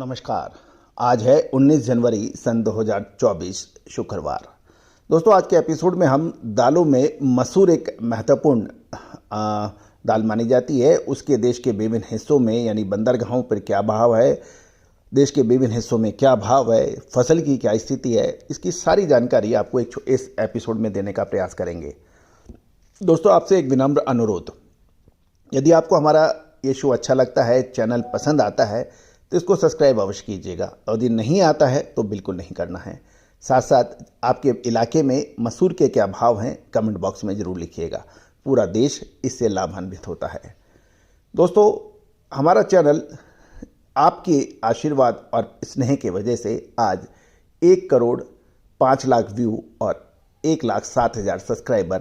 नमस्कार। आज है 19 जनवरी सन 2024 शुक्रवार। दोस्तों, आज के एपिसोड में हम दालों में मसूर एक महत्वपूर्ण दाल मानी जाती है। उसके देश के विभिन्न हिस्सों में यानी बंदरगाहों पर क्या भाव है, देश के विभिन्न हिस्सों में क्या भाव है, फसल की क्या स्थिति है, इसकी सारी जानकारी आपको इस एपिसोड में देने का प्रयास करेंगे। दोस्तों, आपसे एक विनम्र अनुरोध, यदि आपको हमारा ये शो अच्छा लगता है, चैनल पसंद आता है तो इसको सब्सक्राइब अवश्य कीजिएगा, और यदि नहीं आता है तो बिल्कुल नहीं करना है। साथ साथ आपके इलाके में मसूर के क्या भाव हैं कमेंट बॉक्स में ज़रूर लिखिएगा। पूरा देश इससे लाभान्वित होता है। दोस्तों, हमारा चैनल आपके आशीर्वाद और स्नेह की वजह से आज 1,05,00,000 व्यू और 1,07,000 सब्सक्राइबर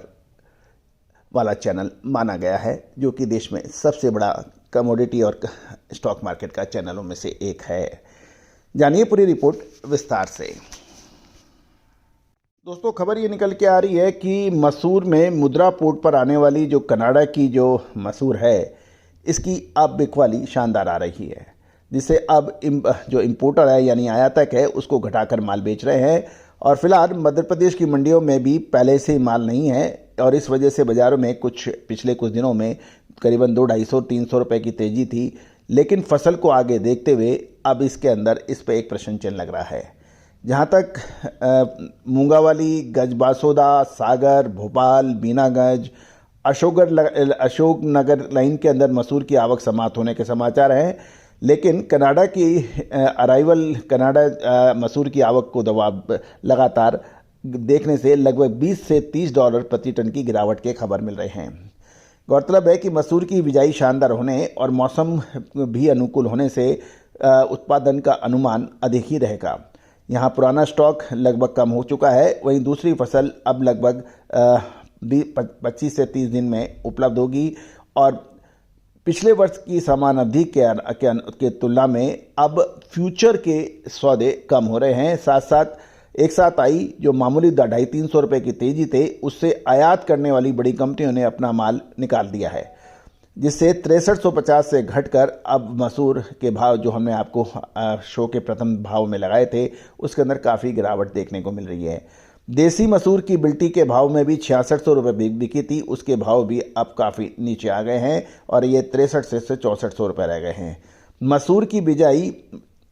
वाला चैनल माना गया है, जो कि देश में सबसे बड़ा कमोडिटी और स्टॉक मार्केट का चैनलों में से एक है। जानिए पूरी रिपोर्ट विस्तार से। दोस्तों, खबर ये निकल के आ रही है कि मसूर में मुद्रा पोर्ट पर आने वाली जो कनाडा की जो मसूर है, इसकी अब बिकवाली शानदार आ रही है, जिससे अब जो इम्पोर्टर है यानी आयातक है उसको घटाकर माल बेच रहे हैं। और फिलहाल मध्य प्रदेश की मंडियों में भी पहले से माल नहीं है, और इस वजह से बाज़ारों में पिछले कुछ दिनों में करीबन 200-250-300 रुपये की तेज़ी थी। लेकिन फसल को आगे देखते हुए अब इसके अंदर इस पर एक प्रश्न चिन्ह लग रहा है। जहाँ तक मूंगावाली, गजबासोदा, सागर, भोपाल, बीनागंज, अशोकनगर लाइन के अंदर मसूर की आवक समाप्त होने के समाचार हैं, लेकिन कनाडा की अराइवल कनाडा मसूर की आवक को दबाव लगातार देखने से लगभग 20 से $30 प्रति टन की गिरावट के खबर मिल रहे हैं। गौरतलब है कि मसूर की बिजाई शानदार होने और मौसम भी अनुकूल होने से उत्पादन का अनुमान अधिक ही रहेगा। यहाँ पुराना स्टॉक लगभग कम हो चुका है, वहीं दूसरी फसल अब लगभग 25 से 30 दिन में उपलब्ध होगी, और पिछले वर्ष की समान अवधि के तुलना में अब फ्यूचर के सौदे कम हो रहे हैं। साथ साथ एक साथ आई जो मामूली 250-300 रुपये की तेज़ी थे, उससे आयात करने वाली बड़ी कंपनियों ने अपना माल निकाल दिया है, जिससे 6350 से घटकर अब मसूर के भाव जो हमने आपको शो के प्रथम भाव में लगाए थे, उसके अंदर काफ़ी गिरावट देखने को मिल रही है। देसी मसूर की बिल्टी के भाव में भी 6600 रुपये बिकी थी, उसके भाव भी अब काफ़ी नीचे आ गए हैं और ये 63 से 6400 रुपये रह गए हैं। मसूर की बिजाई,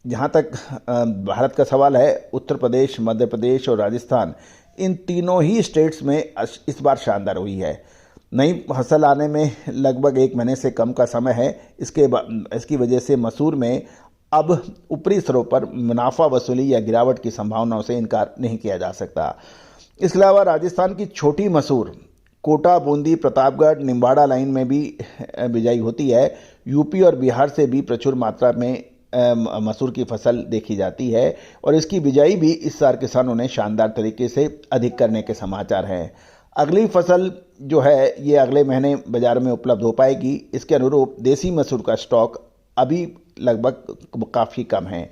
जहाँ तक भारत का सवाल है, उत्तर प्रदेश, मध्य प्रदेश और राजस्थान, इन तीनों ही स्टेट्स में इस बार शानदार हुई है। नई फसल आने में लगभग 1 महीने से कम का समय है। इसकी वजह से मसूर में अब ऊपरी स्तरों पर मुनाफा वसूली या गिरावट की संभावनाओं से इनकार नहीं किया जा सकता। इसके अलावा राजस्थान की छोटी मसूर कोटा, बूंदी, प्रतापगढ़, निम्बाड़ा लाइन में भी बिजाई होती है। यूपी और बिहार से भी प्रचुर मात्रा में मसूर की फसल देखी जाती है, और इसकी बिजाई भी इस साल किसानों ने शानदार तरीके से अधिक करने के समाचार हैं। अगली फसल जो है ये अगले महीने बाजार में उपलब्ध हो पाएगी। इसके अनुरूप देसी मसूर का स्टॉक अभी लगभग काफ़ी कम है,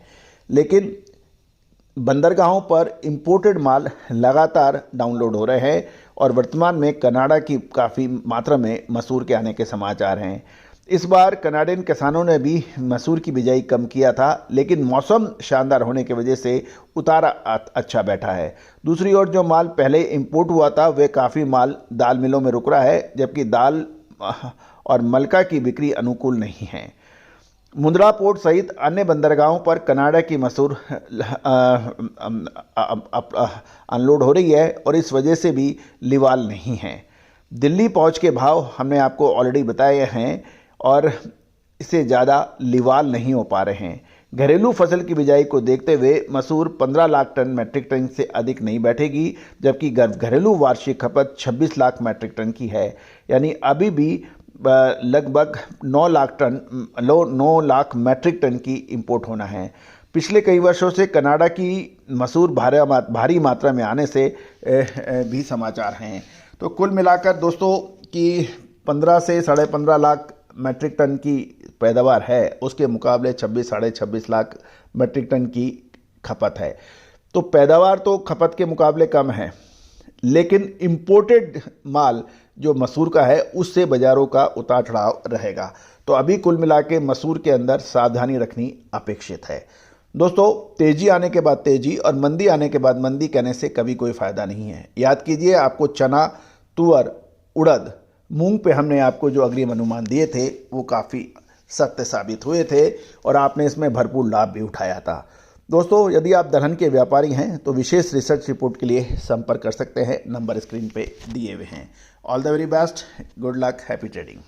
लेकिन बंदरगाहों पर इंपोर्टेड माल लगातार डाउनलोड हो रहे हैं, और वर्तमान में कनाडा की काफ़ी मात्रा में मसूर के आने के समाचार हैं। इस बार कनाडियन किसानों ने भी मसूर की बिजाई कम किया था, लेकिन मौसम शानदार होने की वजह से उतारा अच्छा बैठा है। दूसरी ओर जो माल पहले इंपोर्ट हुआ था वह काफ़ी माल दाल मिलों में रुक रहा है, जबकि दाल और मलका की बिक्री अनुकूल नहीं है। मुंद्रा पोर्ट सहित अन्य बंदरगाहों पर कनाडा की मसूर अनलोड हो रही है, और इस वजह से भी लिवाल नहीं है। दिल्ली पहुंच के भाव हमने आपको ऑलरेडी बताए हैं, और इससे ज़्यादा लिवाल नहीं हो पा रहे हैं। घरेलू फसल की बिजाई को देखते हुए मसूर 15 लाख टन मैट्रिक टन से अधिक नहीं बैठेगी, जबकि घरेलू वार्षिक खपत 26 लाख मैट्रिक टन की है, यानी अभी भी लगभग 9 लाख मैट्रिक टन की इंपोर्ट होना है। पिछले कई वर्षों से कनाडा की मसूर भारी मात्रा में आने से भी समाचार हैं। तो कुल मिलाकर दोस्तों की 15 से 15.5 लाख मैट्रिक टन की पैदावार है, उसके मुकाबले 26-26.5 लाख मैट्रिक टन की खपत है। तो पैदावार तो खपत के मुकाबले कम है, लेकिन इंपोर्टेड माल जो मसूर का है उससे बाज़ारों का उतार चढ़ाव रहेगा। तो अभी कुल मिला के मसूर के अंदर सावधानी रखनी अपेक्षित है। दोस्तों, तेजी आने के बाद तेजी और मंदी आने के बाद मंदी कहने से कभी कोई फ़ायदा नहीं है। याद कीजिए, आपको चना, तुअर, उड़द, मूंग पे हमने आपको जो अग्रिम अनुमान दिए थे वो काफ़ी सत्य साबित हुए थे और आपने इसमें भरपूर लाभ भी उठाया था। दोस्तों, यदि आप दलहन के व्यापारी हैं तो विशेष रिसर्च रिपोर्ट के लिए संपर्क कर सकते हैं, नंबर स्क्रीन पे दिए हुए हैं। All the very best, good luck, happy trading.